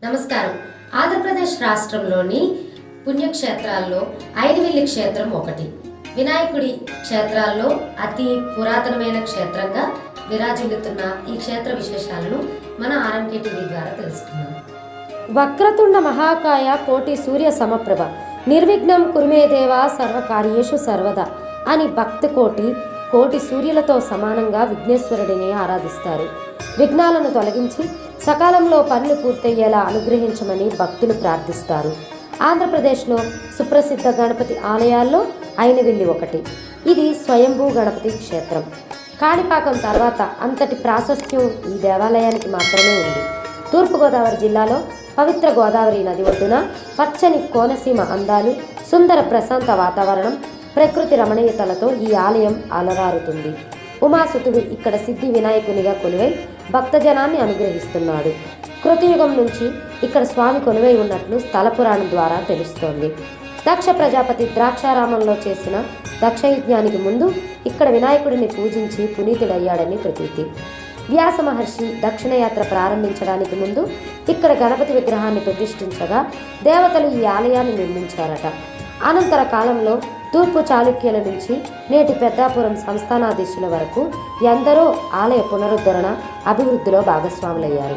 నమస్కారం. ఆంధ్రప్రదేశ్ రాష్ట్రంలోని పుణ్యక్షేత్రాల్లో ఐనవిల్లి క్షేత్రం ఒకటి. వినాయకుడి క్షేత్రాల్లో అతి పురాతనమైన క్షేత్రంగా విరాజిల్లుతున్న ఈ క్షేత్ర విశేషాలను మన ఆర్ఎంకే టీవీ ద్వారా తెలుసుకున్నాం. వక్రతుండ మహాకాయ కోటి సూర్య సమప్రభ నిర్విఘ్నం కురుమేదేవ సర్వకార్యేషు సర్వదా అని భక్తి కోటి సూర్యులతో సమానంగా విఘ్నేశ్వరుడిని ఆరాధిస్తారు. విఘ్నాలను తొలగించి సకాలంలో పనులు పూర్తయ్యేలా అనుగ్రహించమని భక్తులు ప్రార్థిస్తారు. ఆంధ్రప్రదేశ్లో సుప్రసిద్ధ గణపతి ఆలయాల్లో ఐనవిల్లి ఒకటి. ఇది స్వయంభూ గణపతి క్షేత్రం. కాణిపాకం తర్వాత అంతటి ప్రాశస్త్యం ఈ దేవాలయానికి మాత్రమే ఉంది. తూర్పుగోదావరి జిల్లాలో పవిత్ర గోదావరి నది ఒడ్డున పచ్చని కోనసీమ అందాలు, సుందర ప్రశాంత వాతావరణం, ప్రకృతి రమణీయతలతో ఈ ఆలయం అలరారుతుంది. ఉమాసుతుడు ఇక్కడ సిద్ధి వినాయకునిగా కొలువై భక్తజనాన్ని అనుగ్రహిస్తున్నాడు. కృతయుగం నుంచి ఇక్కడ స్వామి కొలువై ఉన్నట్లు స్థల పురాణం ద్వారా తెలుస్తోంది. దక్ష ప్రజాపతి ద్రాక్షారామంలో చేసిన దక్షయజ్ఞానికి ముందు ఇక్కడ వినాయకుడిని పూజించి పునీతుడయ్యాడని ప్రతీతి. వ్యాస మహర్షి దక్షిణయాత్ర ప్రారంభించడానికి ముందు ఇక్కడ గణపతి విగ్రహాన్ని ప్రతిష్ఠించగా దేవతలు ఈ ఆలయాన్ని నిర్మించారట. అనంతర కాలంలో తూర్పు చాళుక్యుల నుంచి నేటి పెద్దాపురం సంస్థానాధీశుల వరకు ఎందరో ఆలయ పునరుద్ధరణ అభివృద్ధిలో భాగస్వాములయ్యారు.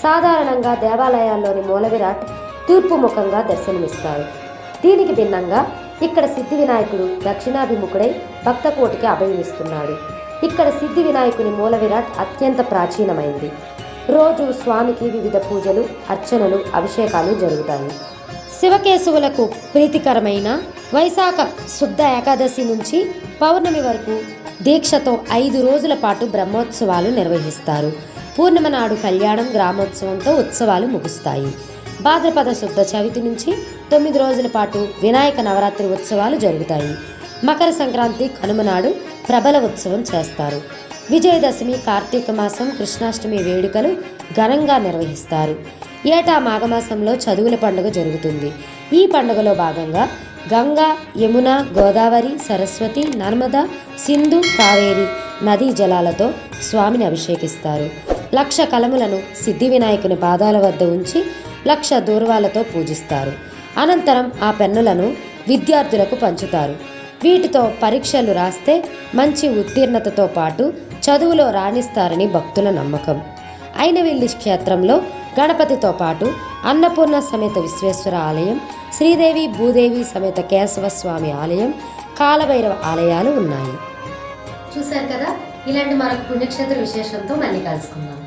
సాధారణంగా దేవాలయాల్లోని మూల విరాట్ తూర్పు ముఖంగా దర్శనమిస్తారు. దీనికి భిన్నంగా ఇక్కడ సిద్ధి వినాయకుడు దక్షిణాభిముఖుడై భక్తకోటికి అభయమిస్తున్నాడు. ఇక్కడ సిద్ధి వినాయకుని మూల విరాట్ అత్యంత ప్రాచీనమైంది. రోజు స్వామికి వివిధ పూజలు, అర్చనలు, అభిషేకాలు జరుగుతాయి. శివకేశవులకు ప్రీతికరమైన వైశాఖ శుద్ధ ఏకాదశి నుంచి పౌర్ణమి వరకు దీక్షతో 5 రోజుల పాటు బ్రహ్మోత్సవాలు నిర్వహిస్తారు. పూర్ణిమ నాడు కళ్యాణం, గ్రామోత్సవంతో ఉత్సవాలు ముగుస్తాయి. భాద్రపద శుద్ధ చవితి నుంచి 9 రోజుల పాటు వినాయక నవరాత్రి ఉత్సవాలు జరుగుతాయి. మకర సంక్రాంతి, కనుమ నాడు ప్రబల ఉత్సవం చేస్తారు. విజయదశమి, కార్తీక మాసం, కృష్ణాష్టమి వేడుకలు ఘనంగా నిర్వహిస్తారు. ఏటా మాఘమాసంలో చదువుల పండుగ జరుగుతుంది. ఈ పండుగలో భాగంగా గంగా, యమున, గోదావరి, సరస్వతి, నర్మదా, సింధు, కావేరి నదీ జలాలతో స్వామిని అభిషేకిస్తారు. 1,00,000 కలములను సిద్ధి వినాయకుని పాదాల వద్ద ఉంచి 1,00,000 దూర్వాలతో పూజిస్తారు. అనంతరం ఆ పెన్నులను విద్యార్థులకు పంచుతారు. వీటితో పరీక్షలు రాస్తే మంచి ఉత్తీర్ణతతో పాటు చదువులో రాణిస్తారని భక్తుల నమ్మకం. ఐనవిల్లి క్షేత్రంలో గణపతితో పాటు అన్నపూర్ణ సమేత విశ్వేశ్వర ఆలయం, శ్రీదేవి భూదేవి సమేత కేశవస్వామి ఆలయం, కాలభైరవ ఆలయాలు ఉన్నాయి. చూశారు కదా, ఇలాంటి మరొక పుణ్యక్షేత్ర విశేషంతో మళ్ళీ కలుసుకుందాం.